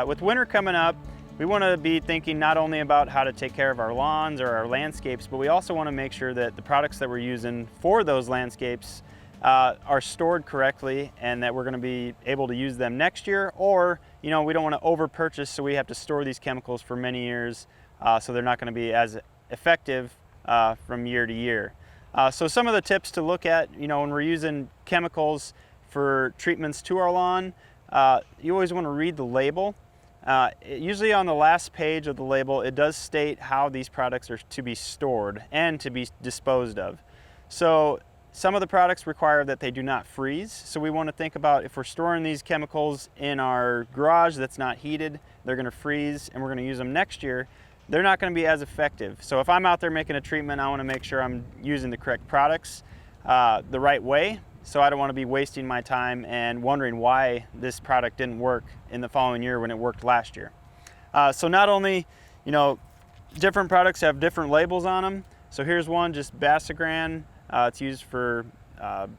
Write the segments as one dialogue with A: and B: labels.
A: With winter coming up, we want to be thinking not only about how to take care of our lawns or our landscapes, but we also want to make sure that the products that we're using for those landscapes are stored correctly and that we're going to be able to use them next year, or we don't want to over purchase so we have to store these chemicals for many years, so they're not going to be as effective from year to year. So some of the tips to look at, when we're using chemicals for treatments to our lawn, you always want to read the label. Usually on the last page of the label, it does state how these products are to be stored and to be disposed of. So some of the products require that they do not freeze. So we want to think about, if we're storing these chemicals in our garage that's not heated, they're going to freeze and we're going to use them next year, they're not going to be as effective. So if I'm out there making a treatment, I want to make sure I'm using the correct products the right way. So I don't want to be wasting my time and wondering why this product didn't work in the following year when it worked last year. So not only, different products have different labels on them. So here's one, just Basagran. It's used for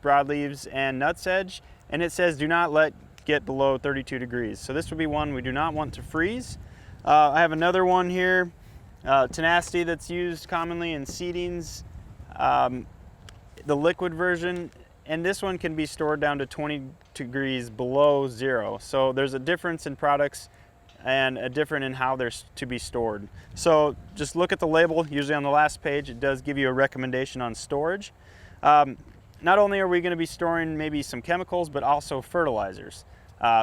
A: broadleaves and nutsedge, and it says do not get below 32 degrees. So this would be one we do not want to freeze. I have another one here, Tenacity, that's used commonly in seedings, the liquid version, and this one can be stored down to 20 degrees below zero. So there's a difference in products and a difference in how they're to be stored. So just look at the label. Usually on the last page it does give you a recommendation on storage. Not only are we going to be storing maybe some chemicals, but also fertilizers.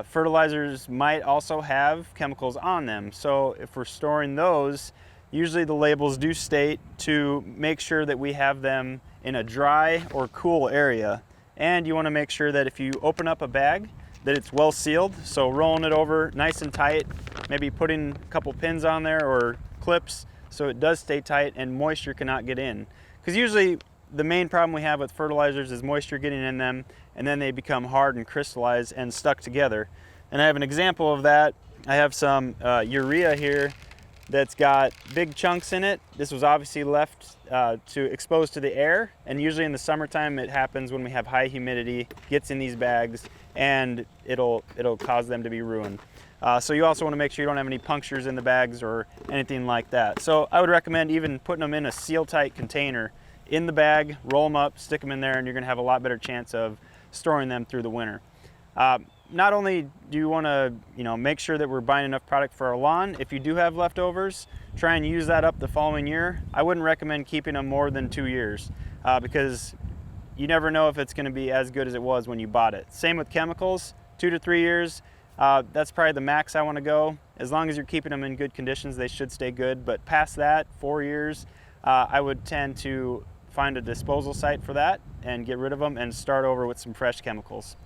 A: Fertilizers might also have chemicals on them. So if we're storing those, usually the labels do state to make sure that we have them in a dry or cool area. And you want to make sure that if you open up a bag, that it's well sealed. So rolling it over nice and tight, maybe putting a couple pins on there or clips so it does stay tight and moisture cannot get in. Because usually the main problem we have with fertilizers is moisture getting in them, and then they become hard and crystallized and stuck together. And I have an example of that. I have some urea here that's got big chunks in it. This was obviously left to expose to the air, and usually in the summertime it happens when we have high humidity, gets in these bags, and it'll cause them to be ruined. So you also want to make sure you don't have any punctures in the bags or anything like that. So I would recommend even putting them in a seal-tight container in the bag, roll them up, stick them in there, and you're going to have a lot better chance of storing them through the winter. Not only do you want to make sure that we're buying enough product for our lawn, if you do have leftovers, try and use that up the following year. I wouldn't recommend keeping them more than 2 years because you never know if it's going to be as good as it was when you bought it. Same with chemicals, 2 to 3 years. That's probably the max I want to go. As long as you're keeping them in good conditions, they should stay good. But past that, 4 years, I would tend to find a disposal site for that and get rid of them and start over with some fresh chemicals.